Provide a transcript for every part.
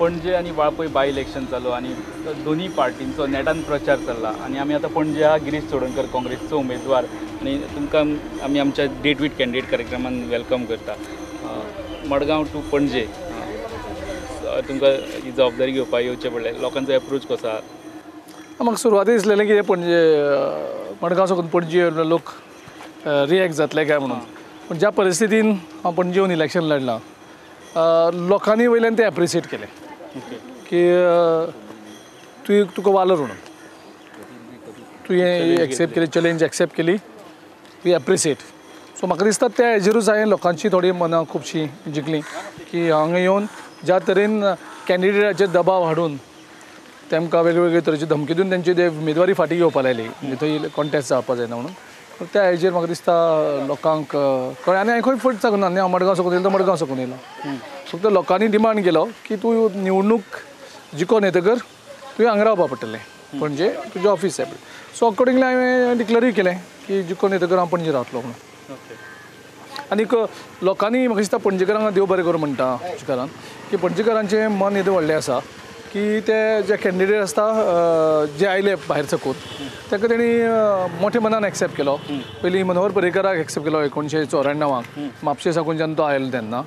पणजे आणि Valpoi by election चालू आणि दोन्ही पार्टींचो नेटान प्रचार चल्ला आणि आमी आतां पणजे हा गिरीश चोडणकर काँग्रेसचो उमेदवार आणि तुमकां आमी आमच्या डेट विथ कॅन्डिडेट कार्यक्रमान वेलकम करता. मडगांव टू पणजे तुमकां ही जबाबदारी घेवपाक येवचें पडलें. लोकांचो एप्रोच कसो आसा? म्हाका सुरवाती दिसलेलें की पणजे मडगांव साकून पणजे लोक रिएक्ट जातले काय म्हणून, पण ज्या परिस्थितीन हांव पणजे येवन इलेक्शन लढलां लोकांनी वयल्यान ते एप्रिशिएट केलें की तुका वालो म्हणून तुवें एक्सेप्ट केली, चॅलेंज एक्सेप्ट केली, वी एप्रिशिएट. सो म्हाका दिसता त्या हेजेरूच हांवें लोकांची थोडी मनां खुबशीं जिखलीं की हांगा येवन ज्या तरेन कॅन्डिडेटाचेर दबाव हाडून तेमकां वेगवेगळे तरेची धमकी दिवन तेंची ते उमेदवारी फाटीं घेवपाक लायली, म्हणजे थंय कॉन्टेस्ट जावपाक जायना म्हणून. त्या हेजेर म्हाका दिसता लोकांक कळ्ळें आनी हांवें खंय फट साकून ना, हांव मडगांव साकून येयलो तो मडगांव साकून येयलो. फक्त लोकांनी डिमांड केलो की तूं निवडणूक जिखोन येतकर तुवें हांगा रावपाक पडटलें, पणजे तुजें ऑफीस सेपरेट. सो अकॉर्डिंगली हांवें डिक्लेरूय केलें की जिखोन येतकर हांव पणजे रावतलो म्हणून. आनीक लोकांनी म्हाका दिसता पणजेकारांक देव बरें करूं म्हणटा पणजेकारांक की पणजेकारांचें मन येदें व्हडलें आसा की ते जे कॅन्डिडेट आसता जे आयले भायर सकून ताका तेणी मोठ्या मनान एक्सेप्ट केलो. पयलीं मनोहर पर्रीकराक एक्सेप्ट केलो 1994 म्हापशे साकून जेन्ना तो आयलो तेन्ना,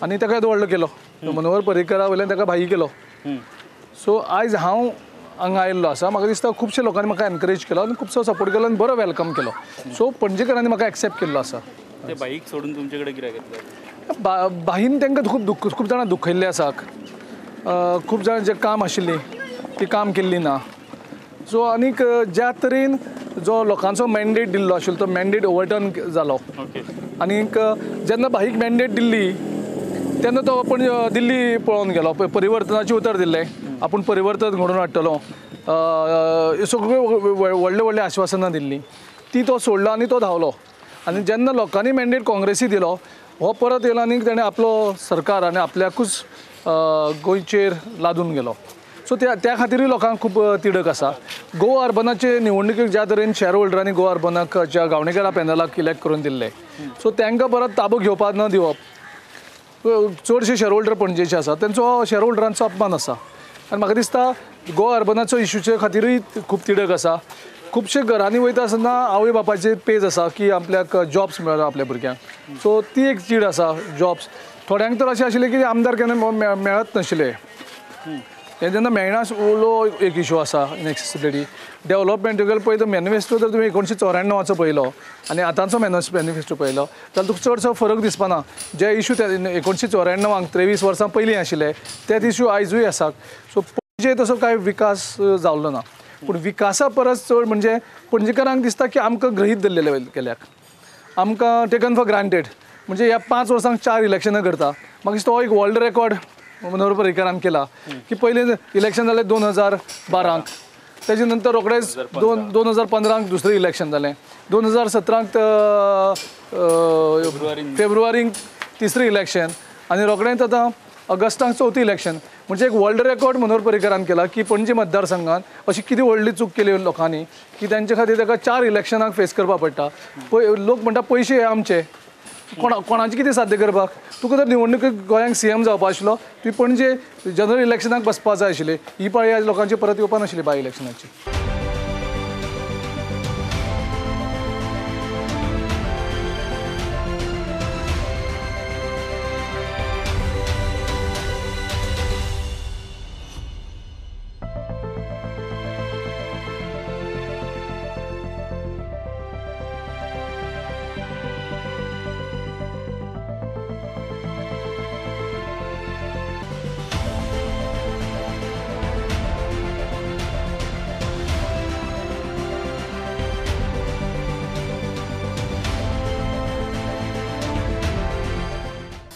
आनी ताका येदो व्हडलो केलो. मनोहर पर्रीकरा वयल्यान ताका भाई केलो. सो आयज हांव हांगा आयिल्लो आसा, म्हाका दिसता खुबशे लोकांनी म्हाका एनकरेज केलो आनी खुबसो सपोर्ट केलो आनी बरो वेलकम केलो. सो पणजेकारांनी म्हाका एक्सेप्ट केल्लो आसा. ते बाईक सोडून तुमचे कडेन कित्याक येतले? भाईन तांकां खूब जाणां दुखयल्ले आसा. खूब जाणां जे काम आशिल्लीं ती काम केल्ली ना. सो आनीक ज्या तरेन जो लोकांचो मॅन्डेट दिल्लो आशिल्लो तो मॅन्डेट ओवरटर्न जालो. आनीक जेन्ना भाईक मॅन्डेट दिल्ली तेन्ना तो पण दिल्ली पळोवन गेलो, परिवर्तनाचें उतर दिल्लें, आपूण परिवर्तन घडोवन हाडटलो, सगळ्यो व्हडले व्हडले आश्वासनां दिल्लीं, ती तो सोडलो आनी तो धांवलो. आनी जेन्ना लोकांनी मॅन्डेट काँग्रेसी दिलो हो परत येयलो आनी ताणें आपलो सरकार आनी आपल्याकूच गोंयचेर लादून गेलो. सो त्या खातीरूय लोकांक खूब तिडक आसा. गोवा अर्बनाचे निवडणुकीक ज्या तरेन शेअर होल्डरांनी गोवा अर्बनाक ज्या गांवणेकारा पॅनलाक इलेक्ट करून दिल्ले, सो तांकां परत ताबो घेवपाक न दिवप, चडशे शेअर होल्डर पणजेचे आसा तेंचो शेअर होल्डरांचो अपमान आसा. आनी म्हाका दिसता गोवा अर्बनाचो इश्यूचे खातीरूय खूब तिडक आसा. खुबशे घरांनी वयता आसतना आवय बापायचे पेज आसा की आपल्याक जॉब्स मेळना आपल्या भुरग्यांक. सो ती एक चीड आसा जॉब्स. थोड्यांक तर अशें आशिल्लें की आमदार केन्ना मेळत नाशिल्ले, हे जेन्ना मेळना उलो एक इशू आसा. इनएक्सेसिबिलिटी डेव्हलपमेंट तुगेलो पळय तो मॅनिफेस्टो जर तुवें 1994 पळयलो आनी आतांचो मॅनिफेस्टो पळयलो जाल्यार तुका चडसो फरक दिसपाना. जे इशू 1994 23 वर्सां पयलीं आशिल्ले तेच इशू आयजूय आसात. सो पणजे तसो कांय विकास जाल्लो ना, पूण विकासा परस चड म्हणजे पणजेकारांक दिसता की आमकां गृहीत धरलेले केल्याक, आमकां टेकन फॉर ग्रांटेड. म्हणजे ह्या 5 वर्सांक 4 इलेक्शनां करता. म्हाका दिसता हो एक वर्ल्ड रेकॉर्ड मनोहर पर्रीकरान केला की पयलें इलेक्शन जालें 2012, तेजे नंतर रोखडेच 2015 दुसरें इलेक्शन जालें, 2017 फेब्रुवारीक तिसरें इलेक्शन आनी रोखडेंच आतां ऑगस्टाक चवथी इलेक्शन. म्हणजे एक वर्ल्ड रेकॉर्ड मनोहर पर्रीकरान केला की पणजे मतदारसंघात अशी कितें व्हडली चूक केली लोकांनी की तांचे खातीर ताका 4 इलेक्शनाक फेस करपाक पडटा. लोक म्हणटा पयशे हे आमचे, कोणाचें कितें साध्य करपाक? तुका जर निवडणुकीक गोंयांक CM जावपा आशिल्लो तुवें पणजे जनरल इलेक्शनाक बसपा जाय आशिल्लें. ही पाळी आज लोकांची परत येवपा नाशिल्ली बाय इलेक्शनाची.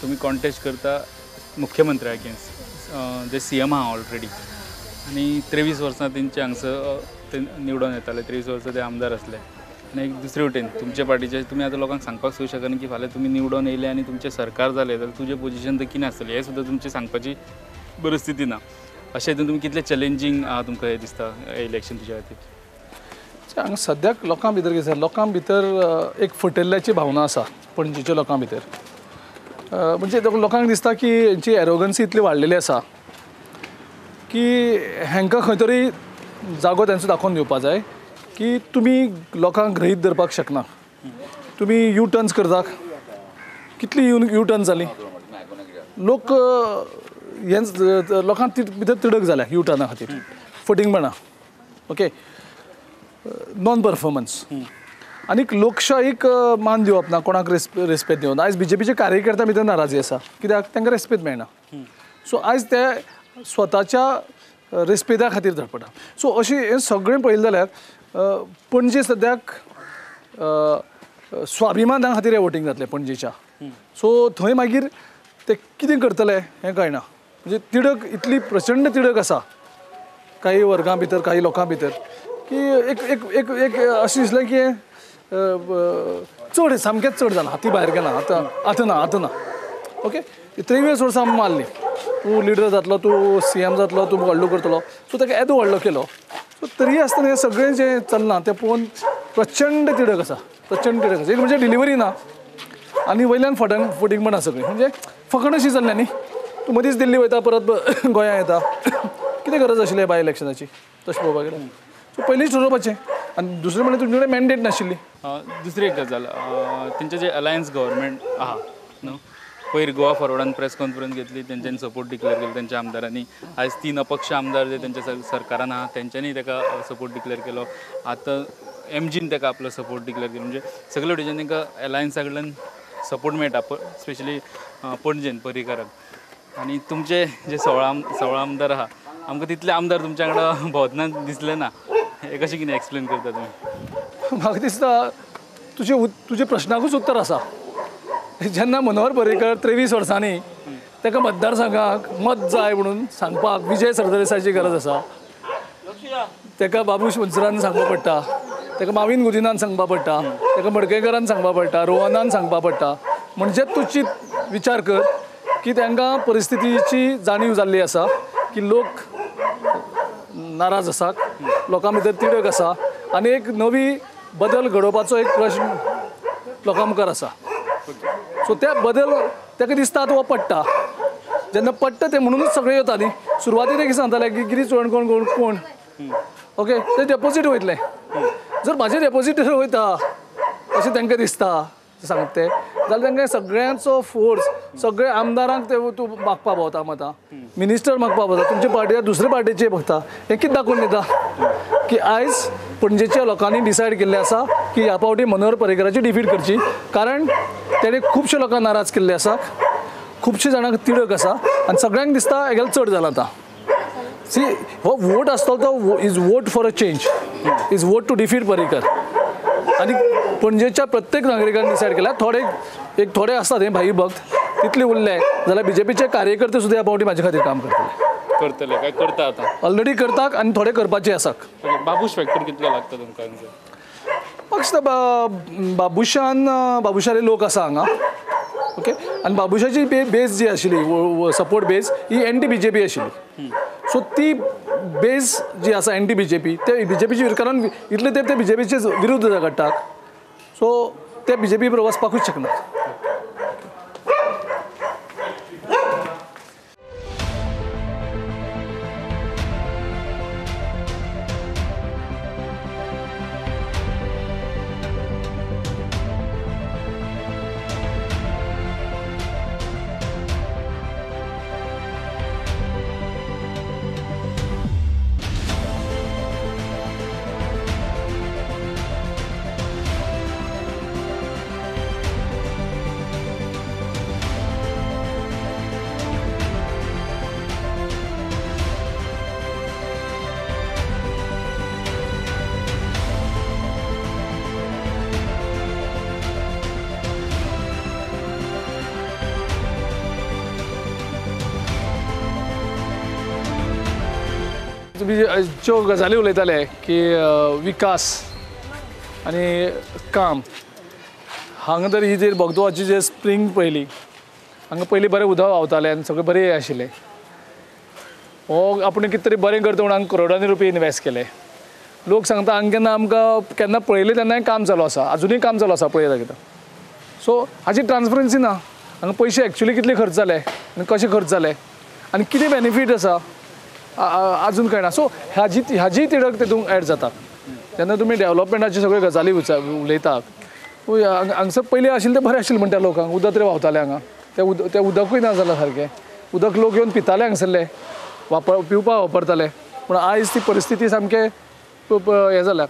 तुम्ही कॉन्टेस्ट करता मुख्यमंत्री अगेन्स्ट जे CM आहा ऑलरेडी आनी 23 वर्सां तेंचे हांगसर ते निवडून येताले, 23 वर्सां ते आमदार आसले. आनी एक दुसरे वटेन तुमचे पार्टीचे तुमी आतां लोकांक सांगपाक सोय शकना की फाल्यां तुमी निवडून येयले आनी तुमचें सरकार जालें जाल्यार तुजें पोजिशन तर कितें आसतलें हें सुद्दां तुमची सांगपाची परिस्थिती ना. अशें हितून तुमी कितलें चॅलेंजींग आहा तुमकां हें दिसता इलेक्शन तुज्या खातीर? हांगा सद्याक लोकां भितर कितें लोकां भितर एक फटयल्ल्याची भावना आसा पणजेच्या लोकां भितर. म्हणजे लोकांक दिसता की हेंची एरोगन्सी इतली वाडलेली आसा की हांकां खंय तरी जागो तांचो दाखोवन दिवपा जाय की तुमी लोकांक गृहीत धरपाक शकना. तुमी यू टर्न्स करतात. कितली यू टर्न जाली. लोक लोकांक भितर तिडक जाल्या यू टर्ना खातीर फटींगपणां. ओके, नॉन परफॉर्मन्स आनीक लोकशाहीक मान दिवप ना, कोणाक रेस्पेद दिवप ना. आयज BJPचे कार्यकर्त्यां भितर नाराजी आसा कित्याक तांकां रेस्पेद मेळना. सो आयज ते स्वताच्या रेस्पेदा खातीर धडपडटा. सो अशें हें सगळें पळयलें जाल्यार पणजे सद्याक स्वाभिमाना खातीर हें वोटींग जातलें पणजेच्या. सो थंय मागीर ते कितें करतले हें कळना. म्हणजे तिडक इतली प्रचंड तिडक आसा काही वर्गां भितर, काही लोकां भितर की एक एक एक एक अशें दिसलें की चड सामकेंच चड जालां. हाती भायर गेला. आतां ना. ओके, 23 वर्सां मारली. तूं लिडर जातलो, तूं CM जातलो, तूं व्हडलो करतलो. सो ताका येदो व्हडलो केलो. सो तरी आसतना हें सगळें जें चलना तें पळोवन प्रचंड तिडक आसा. एक म्हणजे डिलिव्हरी ना आनी वयल्यान फटींगपणां सगळीं. म्हणजे फकण अशी जाल्ल्या न्ही. तूं मदींच दिल्ली वयता, परत गोंयां येता. कितें गरज आशिल्ली बाय इलेक्शनाची तशें पळोवपाक गेल्यार. सो पयलींच ठरोवपाचें. आनी दुसरें म्हणजे तुमचे कडेन मॅन्डेट नाशिल्ली. दुसरी एक गजाल, तेंचें जें अलायन्स गव्हर्मेंट आहा न्हू, पयर गोवा फॉरवर्डान प्रेस कॉन्फरन्स घेतली, तेंच्यांनी सपोर्ट डिक्लेअर केलो तेंच्या आमदारांनी. आयज 3 अपक्ष आमदार जे तेंच्या सरकारान आहा तेंच्यांनी ताका सपोर्ट डिक्लेअर केलो. आतां MGन ताका आपलो सपोर्ट डिक्लेअर केलो. म्हणजे सगळे वटेच्यान तांकां अलायन्सा कडल्यान सपोर्ट मेळटा, स्पेशली पणजेन पर्रीकाराक. आनी तुमचे जे 16 आमदार आहा, आमकां तितले आमदार तुमच्या वांगडा भोंवतना दिसले ना. हे कशें कितें एक्सप्लेन करता तुमी? म्हाका दिसता तुजे प्रश्नाकूच उत्तर आसा. जेन्ना मनोहर पर्रीकर 23 वर्सांनी ताका मतदारसंघाक मत जाय म्हणून सांगपाक विजय सरदेसायाची गरज आसा. ताका बाबूश मुंचरान सांगपा पडटा, ताका माविन गुदिनान सांगपा पडटा, ताका मडकयकरान सांगपा पडटा, रोहनान सांगपा पडटा. म्हणजे तूं विचार कर की तांकां परिस्थितीची जाणीव जाल्ली आसा की लोक नाराज आसात, लोकां भितर तिडक आसा आनी एक नवी बदल घडोवपाचो एक प्रश्न लोकां मुखार आसा. सो त्या बदल ताका दिसता तो पडटा. जेन्ना पडटा तें म्हणूनच सगळें येता न्ही. सुरवातेक कितें सांगताले की गिरीश चोडण कोण ओके ते डेपोजीट वयतले. जर म्हाजें डेपोजीट वयता अशें तांकां दिसता सांगते जाल्यार तांकां सगळ्यांचो फोर्स, सगळे आमदारांक ते तूं मागपा भोंवता मतां, मिनिस्टर मागपा भोंवता, तुमचे पार्टी दुसरे पार्टीचे भोगता. हें कितें दाखोवन दिता की आयज पणजेच्या लोकांनी डिसायड केल्लें आसा की ह्या फावटी मनोहर पर्रीकराची डिफीट करची. कारण तेणे खुबशे लोकांक नाराज केल्ले आसा, खुबशे जाणांक तिडक आसा आनी सगळ्यांक दिसता हेगेलो चड जाला आतां. सी हो वोट आसतो तो is vote for a change, is vote to defeat Parrikar. आनी पणजेच्या प्रत्येक नागरिकान डिसायड केला. थोडे आसतात हे भाई भक्त तितले उरले जाल्यार BJPचे कार्यकर्ते सुद्दां ह्या फावटी म्हाजे खातीर काम करतले काय करता आतां ऑलरेडी करतात आनी थोडे करपाचे आसात. बाबूश फॅक्टर कितलो लागता तुमकां? म्हाका दिसता बाबुशाले लोक आसा हांगा. ओके, आनी बाबुशाची बेज जी आशिल्ली सपोर्ट बेज ही NT-BJP आशिल्ली. सो ती बेज जी आसा NT-BJP ते BJPचे विरोधान इतले ते BJPचे विरुद्ध काडटात. सो ते BJP बरोबर वचपाकूच शकनात. तुम्ही ज्यो गजाली उलयताले की विकास आनी काम हांगा तर ही जी बोगदोवाची जे स्प्रिंग पयली हांगा पयलीं बरें उदक व्हांवतालें आनी सगळें बरें आशिल्लें. हो आपूण कितें तरी बरें करता म्हणून हांगा करोडांनी रुपया इनवेस्ट केले. लोक सांगता हांगा आमकां केन्ना पळयलें तेन्नाय काम चालू आसा, अजुनूय काम चालू आसा पळयता कितें. सो हाची ट्रान्सपरन्सी ना. हांगा पयशे एक्चुली कितले खर्च जाले आनी कशे खर्च जाले आनी कितें बेनिफीट आसा अजून कळना. सो ह्याची तिडक तितून ॲड जाता. जेन्ना तुमी डेव्हलपमेंटाची सगळ्यो गजाली उलयतात, हांगसर पयलीं आशिल्लें तें बरें आशिल्लें म्हणटा लोकांक. उदक तरी व्हांवतालें हांगा, तें उदकूय ना जालां सारकें. उदक लोक येवन पिताले हांगसरले, पिवपाक वापरताले. पूण आयज ती परिस्थिती सामकें हें जाल्या.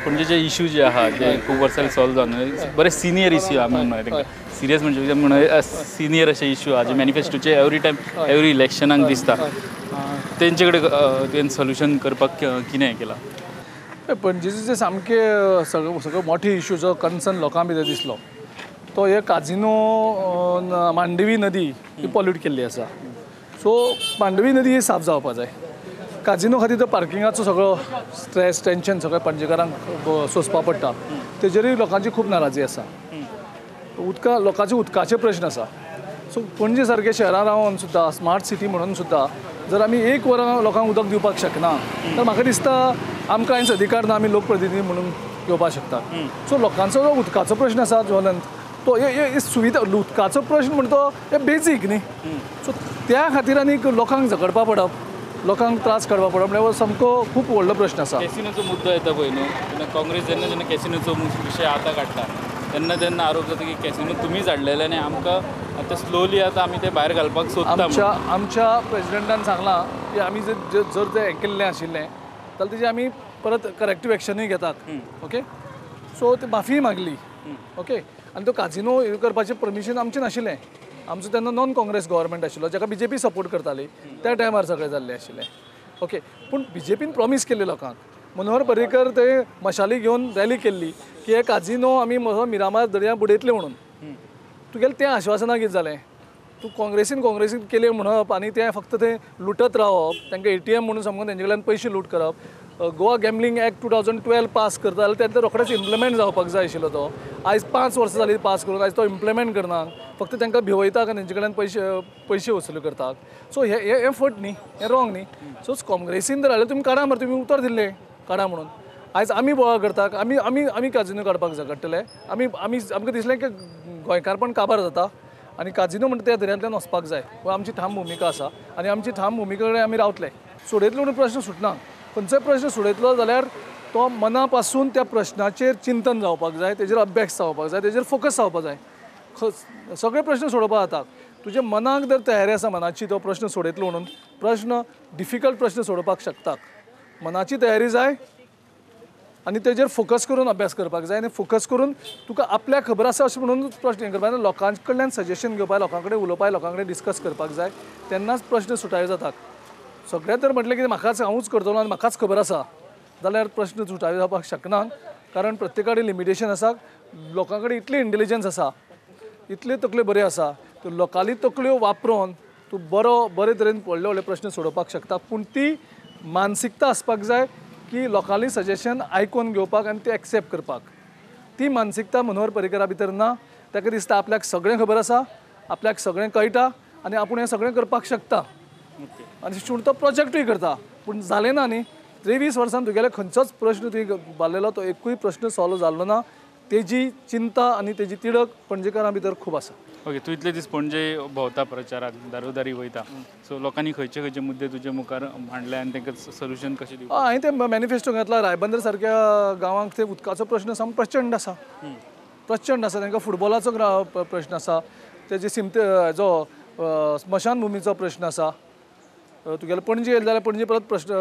पणजे जे इश्यू जे आहा जे खूब वर्सांनी सॉल्व जावन बरे सिनियर इश्यू आमी म्हणून तांकां सिरियस म्हणजे म्हणून सिनियर अशे इश्यू आहा जे मॅनिफेस्टोचे एवरी टायम एवरी इलेक्शनाक दिसता, तेंचे कडेन तुवें सोल्युशन करपाक कितें केलां? पणजेचे जे सामके सगळो मोठे इश्यू जो कन्सर्न लोकां भितर दिसलो तो हे काजिनो मांडवी नदी ही पॉल्यूट केल्ली आसा. सो मांडवी नदी ही साफ जावपाक जाय. काजिनो खातीर तो पार्किंगाचो सगळो स्ट्रेस टेन्शन सगळ्या पणजेकारांक सोंसपा पडटा. तेजेरूय लोकांची खूब नाराजी आसा. लोकांचे उदकाचे प्रश्न आसा. सो पणजे सारके शहरां रावन सुद्दां स्मार्ट सिटी म्हणून सुद्दां जर आमी एक वर लोकांक उदक दिवपाक शकना तर म्हाका दिसता आमकां कांयच अधिकार ना आमी लोकप्रतिनिधी म्हणून घेवपाक शकता. सो लोकांचो जो उदकाचो प्रश्न आसा ज्वलंत तो हे सुविधा उदकाचो प्रश्न म्हणटा तो हे बेजीक न्ही. सो त्या खातीर आनीक लोकांक झगडपा पडप, लोकांक त्रास काडपा पडप म्हणजे समको खूब व्हडलो प्रश्न आसा. कॅसिनोचो मुद्दो येता पळय न्हू, काँग्रेस जेन्ना कॅसिनोचो विशय आतां काडटा तेन्ना आरोप जाता की कॅसिनो तुमीच हाडलेले आनी आमकां आतां स्लोली आतां आमी ते भायर घालपाक सोदता. आमच्या प्रेसिडेंटान सांगलां की आमी जर तें हें केल्लें आशिल्लें जाल्यार तेजी आमी परत करेक्टीव एक्शनूय घेतात. ओके, सो ती माफी मागली. ओके, आनी तो काजिनो करपाचें परमिशन आमचें नाशिल्लें. आमचो तेन्ना नॉन काँग्रेस गव्हर्मेंट आशिल्लो जाका BJP सपोर्ट करताली. त्या टायमार सगळें जाल्लें आशिल्लें. ओके, पूण BJPन प्रॉमीस केल्लें लोकांक. मनोहर पर्रीकर ते मशाली घेवन रॅली केल्ली की हे काजिनो आमी मिरामार दर्या बुडयतले म्हणून. तुगेलें तें आश्वासना कितें जालें? तूं काँग्रेसीन केलें म्हणप आनी तें फक्त तें लुटत रावप, तांकां ATM म्हणून समजून तेंचे कडल्यान पयशे लूट करप. गोवा गॅमलिंग एक्ट 2012 पास करता जाल्यार तें रोखडेंच इम्प्लिमेंट जावपाक जाय आशिल्लो तो. आयज 5 वर्सां जालीं पास करून आयज तो इम्प्लिमेंट करना. फक्त तांकां भिवयतात आनी तेंचे कडल्यान पयशे वसूल करतात. सो हे फट न्ही, हें रॉंग न्ही. सो काँग्रेसीन जर हाडलें तुमी काडा मरे, तुमी उतर दिल्लें काडा म्हणून. आयज आमी बोवाळ करतात, आमी काजिनो काडपाक झगडटले. आमकां दिसलें की गोंयकारपण काबार जाता आनी काजिनो म्हणटा त्या दर्यांतल्यान वचपाक जाय. हो आमची ठाम भुमिका आसा आनी आमची ठाम भुमिके कडेन आमी रावतले. सोडयतलो म्हणून प्रश्न सुटना. खंयचोय प्रश्न सोडयतलो जाल्यार तो मना पासून त्या प्रश्नाचेर चिंतन जावपाक जाय, तेजेर अभ्यास जावपाक जाय, तेजेर फोकस जावपाक जाय. सगळे प्रश्न सोडोवपाक जाता. तुज्या मनाक जर तयारी आसा मनाची तो प्रश्न सोडयतलो म्हणून, प्रश्न डिफिकल्ट प्रश्न सोडोवपाक शकता. मनाची तयारी जाय आनी तेजेर फोकस करून अभ्यास करपाक जाय. आनी फोकस करून तुका आपल्याक खबर आसा अशें म्हणून प्रश्न हें करपाक जाय. लोकां कडल्यान सजेशन घेवपाक, लोकां कडेन उलोवपाक, लोकां कडेन डिस्कस करपाक जाय. तेन्नाच प्रश्न सुटावे जातात. सगळें तर म्हटलें की म्हाकाच हांवूच करतलो आनी म्हाकाच खबर आसा जाल्यार प्रश्न सुटावे जावपाक शकना. कारण प्रत्येका कडेन लिमिटेशन आसा. लोकां कडेन इतली इंटेलिजन्स आसा, इतले तकल्यो बऱ्यो आसा, त्यो लोकाली तकल्यो वापरून तूं बरे तरेन व्हडले व्हडले प्रश्न सोडोवपाक शकता. पूण ती मानसिकता आसपाक जाय की लोकांली सजेशन आयकून घेवपाक आनी ते एक्सेप्ट करपाक. ती मानसिकता मनोहर पर्रीकरा भितर ना. ताका दिसता आपल्याक सगळें खबर आसा, आपल्याक सगळें कळटा आनी आपूण हें सगळें करपाक शकता आनी शेवट तो प्रोजेक्टूय करता. पूण जालें ना न्ही. 23 वर्सां तुगेले खंयचोच प्रश्न तुवें बारलेलो तो एकूय प्रश्न सॉल्व जाल्लो ना. तेजी चिंता आनी तेजी तिडक पणजेकारां भितर खूब आसा. ओके, तूं इतले दीस पणजे भोंवता प्रचाराक, दारोदारी वयता. सो लोकांनी खंयचे मुद्दे तुजे मुखार मांडले आनी तांकां सोल्युशन कशें दिवपाक? हांवें ते मॅनिफेस्टो घातला. रायबंदर सारक्या गांवांक ते उदकाचो प्रश्न सामको प्रचंड आसा. तांकां फुटबॉलाचो प्रश्न आसा. तेजे हेजो स्मशान भुमीचो प्रश्न आसा. तुगेले पणजे येयले जाल्यार पणजे परत प्रश्न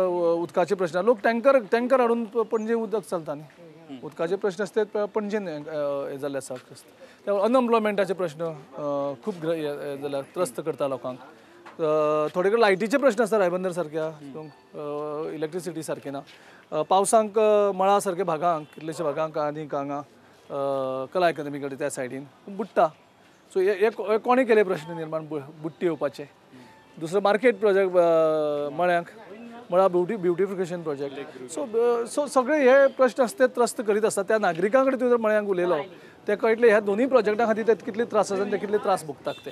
उदकाचे प्रश्न. लोक टँकर हाडून पणजे उदक चलता न्ही. उदकाचे प्रश्न आसतात पणजेन हे जाल्ले आसा अनएम्प्लॉयमेंटाचे प्रश्न खूब जाल्यार त्रस्त करता लोकांक थोडे कडेन लायटीचे प्रश्न आसता रायबंदर सारक्या इलेक्ट्रिसिटी सारकी ना पावसांक मळा सारक्या भागांक कितलेशे भागांक आनीक हांगा कला अकादमी कडेन त्या सायडीन बुडटा सो हे कोणें केले प्रश्न निर्माण बुडटी येवपाचे दुसरो मार्केट प्रोजेक्ट मळ्यांक मळा ब्युटिफिकेशन प्रोजेक्ट सो सगळे हे प्रश्न आसता ते त्रस्त करीत आसता त्या नागरिकां कडेन तुवें जर मळ्यांक उलयलो ते कळटले ह्या दोनूय प्रोजेक्टां खातीर ते कितले त्रास आसा आनी ते कितले त्रास भोगतात ते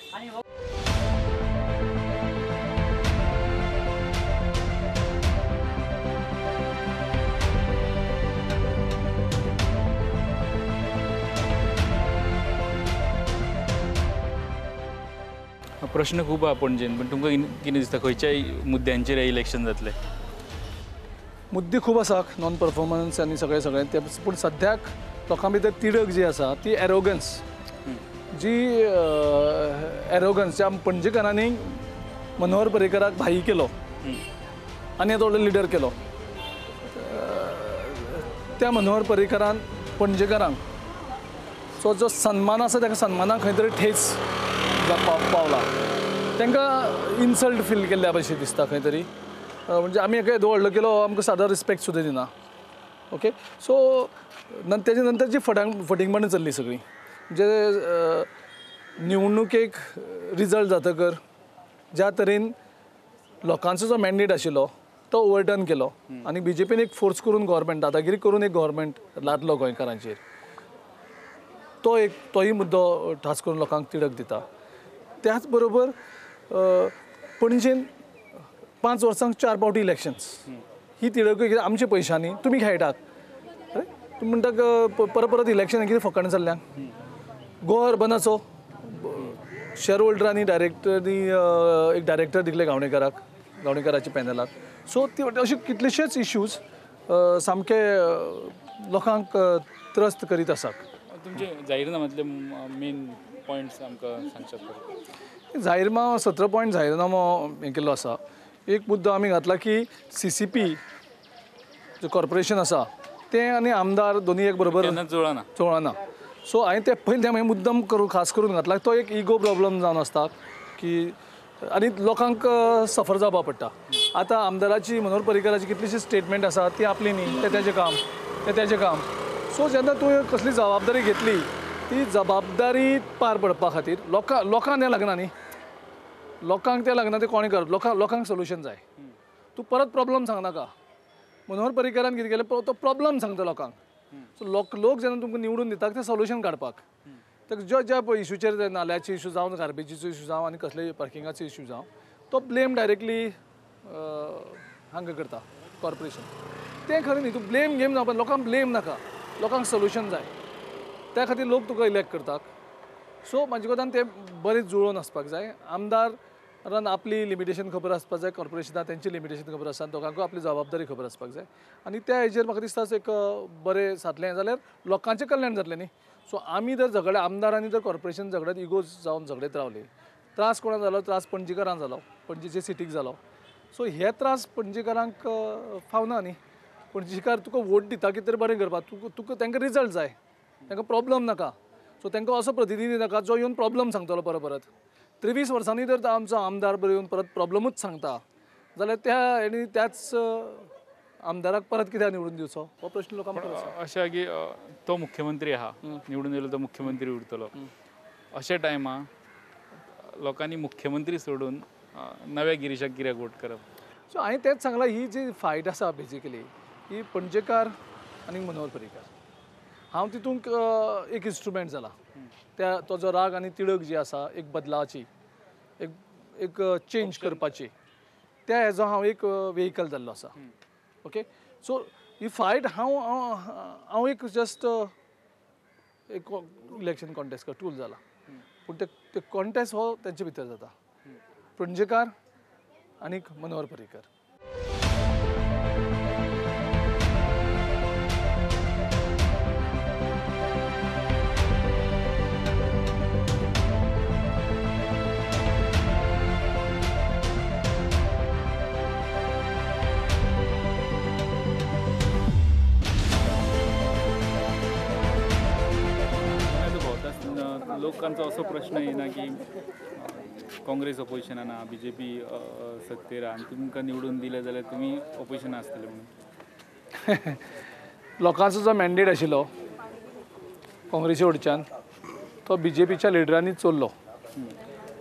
प्रश्न खूब आहा पणजेन पण तुमकां कितें दिसता खंयच्याय मुद्द्यांचेर इलेक्शन जातलें मुद्दे खूब आसा नॉन परफॉर्मन्स आनी सगळें ते पूण सद्याक लोकां भितर तिडक जी आसा ती एरोगन्स जी एरोगन्स ज्या पणजेकारांनी मनोहर पर्रीकराक भाई केलो आनी येदो व्हडलो लिडर केलो त्या मनोहर पर्रीकरान पणजेकारांक जो सन्मान आसा ताका सन्मानाक खंय तरी ठेच पावला तांकां इन्सल्ट फील केल्ल्या भशेन दिसता खंय तरी म्हणजे आमी हेका येदो व्हडलो केलो आमकां सादो रिस्पेक्ट सुद्दां दिना ओके सो तेजे नंतर जी फटिंगपणां चल्ली सगळी म्हणजे निवडणुकेक रिजल्ट जातकर ज्या तरेन लोकांचो जो मॅन्डेट आशिल्लो तो ओवरटर्न केलो आनी BJPन एक फोर्स करून गव्हर्मेंट दादागिरी करून एक गव्हर्मेंट लादलो गोंयकारांचेर तोय मुद्दो ठास करून लोकांक तिडक दिता त्याच बरोबर पणजेन 5 वर्सांक 4 फावटी इलेक्शन्स ही तिडक आमच्या पयशांनी तुमी खेळटात तुमी म्हणटा परत इलेक्शन कितें फकाण जाल्ल्यांक गोवा अर्बनाचो शेअर होल्डरांनी एक डायरेक्टर दिले गावणेकाराच्या पॅनलाक सो ती अशे कितलेशेच इश्यूज सामके लोकांक त्रस्त करीत आसात तुमचे जाहीरनाम्यातले मेन पॉयंट्स आमकां सांगशात जाहीरनामो 17 पॉयंट जाहीरनामो हें केल्लो आसा एक मुद्दो आमी घातला की CCP जे कॉर्पोरेशन आसा तें आनी आमदार दोनी एक बरोबर चोळना सो हांवें ते पयलीं हांवें मुद्दम करून खास करून घातला तो एक इगो प्रॉब्लम जावन आसता की आनी लोकांक सफर जावपा पडटा आतां आमदाराची मनोहर पर्रीकराची कितलीशी स्टेटमेंट आसा ती आपली न्ही तें तेजें काम सो जेन्ना तुवें कसली जबाबदारी घेतली ती जबाबदारी पार पडपा खातीर लोकांक तें लागना न्ही लोकांक तें लागना तें कोणें करप लोकांक सोल्युशन जाय तूं परत प्रॉब्लम सांगनाका मनोहर पर्रीकरान कितें केलें तो प्रॉब्लम सांगता लोकांक सो लोक जेन्ना तुमकां निवडून दितात तें सोल्युशन काडपाक ज्या इश्यूचेर नाल्याचे इश्यू जावं गार्बेजीचो इश्यू जावं आनी कसले पार्किंगाचो इश्यू जावं तो ब्लेम डायरेक्टली हांगा करता कॉर्पोरेशन तें खरें न्ही तूं ब्लेम घेवन जावपा लोकांक ब्लेम नाका लोकांक सोल्युशन जाय त्या खातीर लोक तुका इलेक्ट करतात सो म्हाजे कोतान तें बरें जुळोवन आसपाक जाय आमदारान आपली लिमिटेशन खबर आसपाक जाय कॉर्पोरेशनाक तेंची लिमिटेशन खबर आसा दोगांकूय आपली जबाबदारी खबर आसपाक जाय आनी त्या हेजेर म्हाका दिसता एक बरें सादलें जाल्यार लोकांचें कल्याण जातलें न्ही सो आमी जर झगडे आमदारांनी जर कॉर्पोरेशन झगडत इगोज जावन झगडत रावले त्रास कोणाक जालो त्रास पणजेकारांक जालो पणजेचे सिटीक जालो सो हे त्रास पणजेकारांक फावना न्ही पणजेकार तुका वोट दिता कितें तरी बरें करपाक तुका तांकां रिजल्ट जाय तांकां प्रॉब्लम नाका सो तांकां असो प्रतिनिधी नाका जो येवन प्रॉब्लम सांगतलो परत 23 वर्सांनी जर आमचो आमदार बरो येवन परत प्रॉब्लमूच सांगता जाल्यार त्याच आमदाराक परत कित्याक निवडून दिवचो हो प्रश्न लोकांक अशें की तो मुख्यमंत्री आहा निवडून येयलो तो मुख्यमंत्री उरतलो अशा टायमा लोकांनी मुख्यमंत्री सोडून नव्या गिरीशाक कित्याक वोट करप सो हांवें तेंच सांगलां ही जी फायट आसा बेजिकली ही पणजेकार आनी मनोहर पर्रीकार हांव तितूंक एक इन्स्ट्रुमेंट जाला तो जो राग आनी तिडक जी आसा एक बदलाची एक चेंज करपाची त्या हेजो हांव एक वेहिकल जाल्लो आसा ओके सो ही फायट हांव एक जस्ट एक इलेक्शन कॉन्टेस्ट टूल जाला पूण ते कॉन्टेस्ट हो तेंचे भितर जाता पणजेकार आनी मनोहर पर्रीकार लोकांचा असो प्रश्न येना की काँग्रेस ऑपोजिशनान BJP सत्तेर आनी तुमकां निवडून दिले जाल्यार तुमी ऑपोजिशन आसतले म्हणून लोकांचो जो मॅन्डेट आशिल्लो काँग्रेसी वटच्यान तो BJPच्या लिडरांनी चोरलो.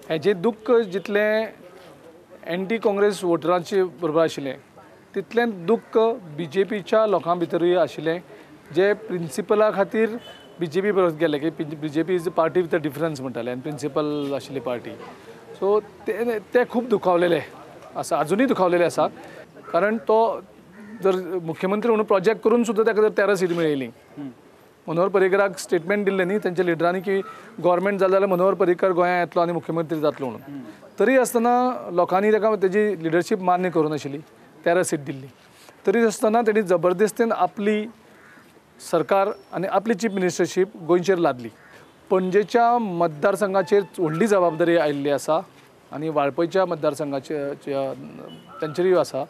हेजें दुख्ख जितलें एंटी काँग्रेस वोटरांचे बरोबर आशिल्लें तितलें दुख्ख BJPच्या लोकां भितरूय आशिल्लें जे प्रिंसिपला खातीर BJP बरोबर गेले की BJP is a party with a difference म्हणटाले आनी प्रिंसिपल आशिल्ली पार्टी. सो ते खूब दुखावलेले आसा, अजुनूय दुखावलेले आसा. कारण तो जर मुख्यमंत्री म्हणून प्रोजेक्ट करून सुद्दां ताका जर 13 सीट मेळयली. मनोहर पर्रीकराक स्टेटमेंट दिल्लें न्ही तेंच्या लिडरांनी की गव्हर्मेंट जालें जाल्यार मनोहर पर्रीकर गोंयांत येतलो आनी मुख्यमंत्री जातलो म्हणून. तरी आसतना लोकांनी ताका तेजी लिडरशीप मान्य करूं नाशिल्ली, 13 सीट दिल्ली. तरी आसतना तेणी जबरदस्तीन आपली सरकार आनी आपली चीफ मिनिस्टरशीप गोंयचेर लादली. पणजेच्या मतदारसंघाचेर व्हडली जबाबदारी आयिल्ली आसा आनी वाळपयच्या मतदारसंघाच्या तांचेरूय आसा.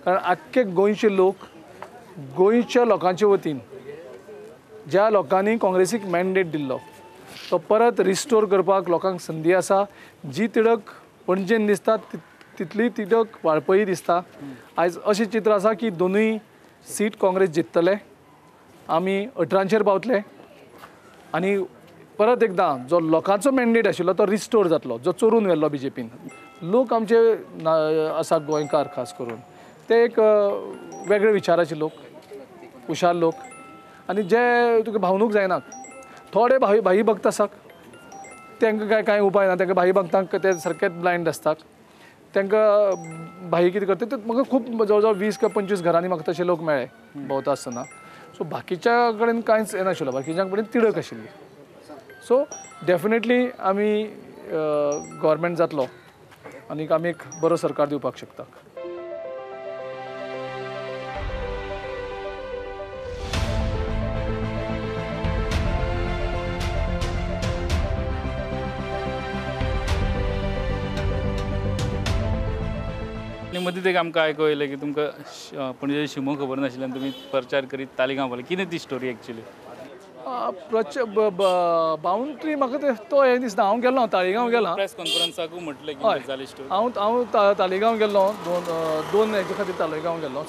कारण आख्खे गोंयचे लोक गोंयच्या लोकांच्या वतीन ज्या लोकांनी काँग्रेसीक मॅन्डेट दिल्लो तो परत रिस्टोर करपाक लोकांक संदी आसा. जी तिडक पणजेन दिसता तितली तिडक वाळपयी दिसता. आयज अशें चित्र आसा की दोनूय सीट काँग्रेस जिखतले. आमी 18चेर पावतले आनी परत एकदां जो लोकांचो मॅन्डेट आशिल्लो तो रिस्टोर जातलो जो चोरून व्हेल्लो BJPन. लोक आमचे आसा गोंयकार खास करून ते एक वेगळे विचाराचे लोक, हुशार लोक आनी जे तुका भावनूक जायना. थोडे भाई भक्त आसात तांकां कांय उपाय ना. तांकां भाई भक्तांक ते सारकेच ब्लायंड आसतात. तांकां भाई कितें करता ते म्हाका खूब जवळ जवळ 20 काय 25 घरांनी म्हाका तशे लोक मेळ्ळे भोंवता आसतना. सो बाकीच्या कडेन कांयच येनाशिल्लो, बाकीच्या कडेन तिडक आशिल्ली. सो डेफिनेटली आमी गव्हर्मेंट जातलो आनी आमी एक बरो सरकार दिवपाक शकता. आनी मदींच एक आमकां आयको येयलें की तुमकां पणजे शिमो खबर नाशिल्ल्यान तुमी प्रचार करीत तालिगांव पावले. कितें ती स्टोरी एक्चुली? बाउंड्री म्हाका तो हें दिसना. हांव गेलो तालिगांव गेलां प्रेस कॉन्फरन्साकूय म्हटलें की जाली स्टोरी. हांव तालिगांव गेल्लो दोन हेजे खातीर तालिगांव गेल्लो.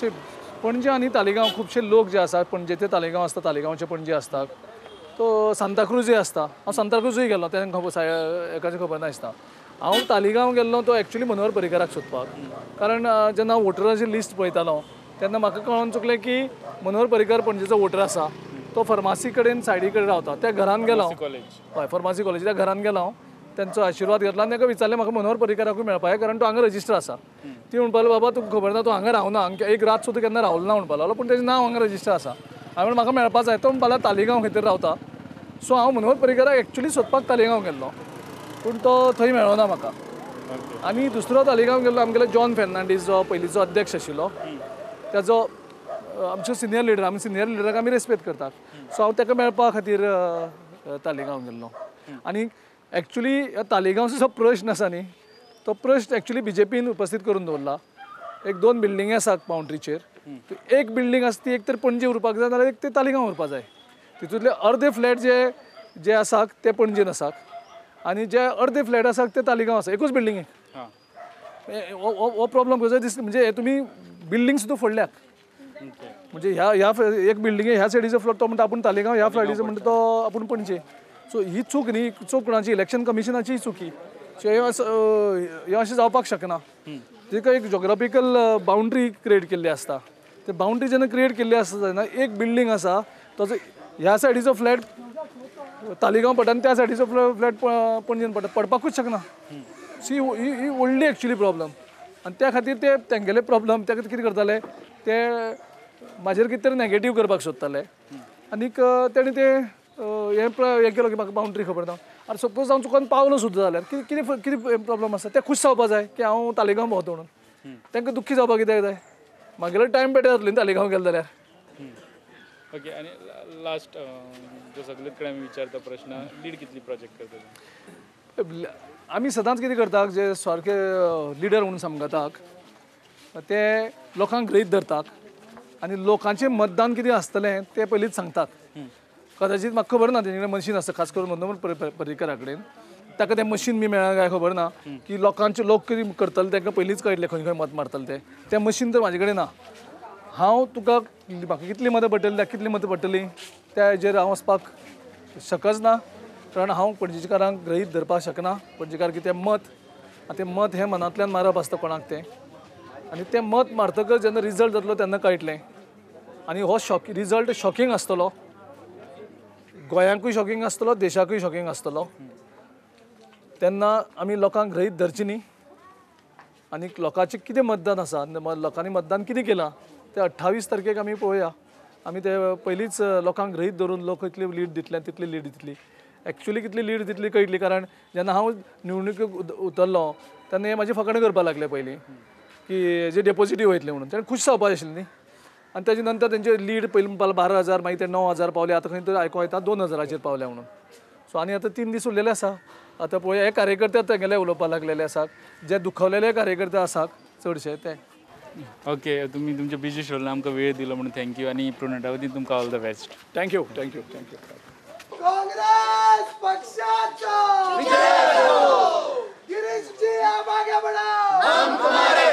पणजे आनी तालिगांव खुबशे लोक जे आसात पणजे ते तालिगांव आसता, तालिगांवचे पणजे आसतात. तो सांताक्रूजय आसता. हांव सांताक्रूजय गेल्लो तेन्ना एकाची खबर नासता. हांव तालिगांव गेल्लो तो एक्चुली मनोहर पर्रीकराक सोदपाक. कारण जेन्ना हांव वोटराची लिस्ट पळयतालो तेन्ना म्हाका कळोन चुकलें की मनोहर पर्रीकर पणजेचो वोटर आसा. तो फार्मासी कडेन सायडी कडेन रावता. त्या घरान गेलो हय फार्मासी कॉलेज त्या घरान गेलो हांव. त्यांचो आशिर्वाद घेतलो आनी ताका विचारलें म्हाका मनोहर पर्रीकराकूय मेळपाक जाय कारण तो हांगा रजिस्टर आसा. ती म्हणपालो बाबा तुका खबर ना तूं हांगा रावना, एक रात सुद्दां केन्ना रावलो ना म्हणपाक लागलो. पूण तेजें नांव हांगा रजिस्टर आसा. हांवें म्हाका मेळपाक जाय. तो म्हणपालो तालिगांव खंय तरी रावता. सो हांव मनोहर पर्रीकराक एक्चुली सोदपाक तालिगांव गेल्लो पूण तो थंय मेळ्ळो ना म्हाका. आनी दुसरो तालिगांव गेल्लो आमगेलो जॉन फेर्नांडीस जो पयलींचो अध्यक्ष आशिल्लो त्याचो आमचो सिनियर लिडर. आमी सिनियर लिडराक आमी रेस्पेक्ट करतात. सो हांव ताका मेळपा खातीर तालिगांव गेल्लो. आनी एक्चुली तालिगांवचो जो प्रश्न आसा न्ही तो प्रश्न एक्चुली BJPन उपस्थित करून दवरला. एक 2 बिल्डिंगे आसात बाउंड्रीचेर. एक बिल्डींग आसा ती एक तर पणजे उरपाक जाय नाल्यार एक ते तालिगांव उरपाक जाय. तितूंतले अर्दे फ्लॅट जे आसात ते पणजेन आसात आनी जे अर्दे फ्लॅट आसात ते तालिगांव आसा. एकूच बिल्डिंगे. हो प्रॉब्लम कसो दिसता म्हणजे हे तुमी बिल्डींग सुद्दां फोडल्यात. म्हणजे ह्या एक बिल्डिंगे ह्या सायडीचो फ्लॅट तो म्हणटा आपूण तालिगांव, ह्या फ्लॅटीचो म्हणटा तो आपूण पणजे. सो ही चूक न्ही चूक कोणाची इलेक्शन कमिशनाची चुकी. सो हे अशें जावपाक शकना. तिका एक जॉग्राफिकल बाउंड्री क्रिएट केल्ली आसता. ते बाउंड्री जेन्ना क्रिएट केल्ली आसता तेन्ना एक बिल्डींग आसा ताचो ह्या सायडीचो फ्लॅट तालिगांव पडटा आनी त्या सायडीचो फ्लॅट पणजेन पडटा. पडपाकूच शकना. ही व्हडली एक्चुली प्रॉब्लम. आनी त्या खातीर ते तेंगेले प्रॉब्लम ते कितें करताले ते म्हाजेर कितें तरी नॅगेटीव करपाक सोदताले. आनीक तेणी ते हें केलो की म्हाका बाउंड्री खबर ना. आनी सपोज हांव चुकोन पावलो सुद्दां जाल्यार कितें प्रॉब्लम आसा ते खूश जावपाक जाय की हांव तालिगांव भोंवता म्हणून. तांकां दुख्खी जावपाक कित्याक जाय. म्हागेलो टायम बेटर जातलो न्ही तालिगांव गेलो जाल्यार. ओके. आनी लास्ट जो सगळे कडेन आमी विचारता प्रश्न लीड कितली प्रोजेक्ट करतले? आमी सदांच कितें करतात जे सारके लिडर म्हणून समजतात ते लोकांक गृहीत धरतात आनी लोकांचें मतदान कितें आसतलें तें पयलींच सांगतात. कदाचित म्हाका खबर ना तेजे कडेन मशीन आसता खास करून मनोहर पर्रीकरा कडेन ताका तें मशीन बी मेळ्ळां काय खबर ना की लोकांचे लोक कितें करतले तांकां पयलींच कळटलें खंय खंय मत मारतले तें मशीन तर म्हाजे कडेन ना हांव तुका म्हाका कितली मतां पडटली कितली मतां पडटली त्या हेजेर हांव वचपाक शकच ना कारण हांव पणजेकारांक ग्रहीत धरपाक शकना पणजेकार की तें मत हें मनांतल्यान मारप आसता कोणाक तें आनी तें मत मारतकच जेन्ना रिजल्ट जातलो तेन्ना कळटलें आनी हो रिजल्ट शॉकींग आसतलो गोंयांकूय शॉकींग आसतलो देशाकूय शॉकींग आसतलो तेन्ना आमी लोकांक ग्रहीत धरची न्ही आनी लोकांचें कितें मतदान आसा लोकांनी मतदान कितें केलां तें 28 तारखेक आमी पळोवया आमी ते पयलींच लोकांक ग्रहीत धरून लोक कितली लीड दितले तितली लीड दितली एक्चुली कितली लीड दितली कळटली कारण जेन्ना हांव निवडणुकीक उतरलो तेन्ना हे म्हाजे फकाणां करपाक लागले पयलीं की जे डेपोजिटी वयतले म्हणून तेणें खुश जावपाक आशिल्ली न्ही आनी तेजे नंतर तेंचे लीड पयलीं म्हणपाक 12,000 मागीर ते 9,000 पावले आतां खंय तरी आयको येता 2,000 पावले म्हणून सो आनी आतां 3 दीस उरलेले आसा आतां पळोवया हे कार्यकर्ते तेंगेले उलोवपाक लागलेले आसात जे दुखवलेले कार्यकर्ते आसात चडशे ते ओके तुमी तुमच्या बिजी शेड्युलान आमकां वेळ दिलो म्हणून थँक्यू आनी प्रुनेटा वतीन तुमकां all the best thank you Congress पक्षाचा गिरीश जी आप आगे बढ़ाओ हम तुम्हारे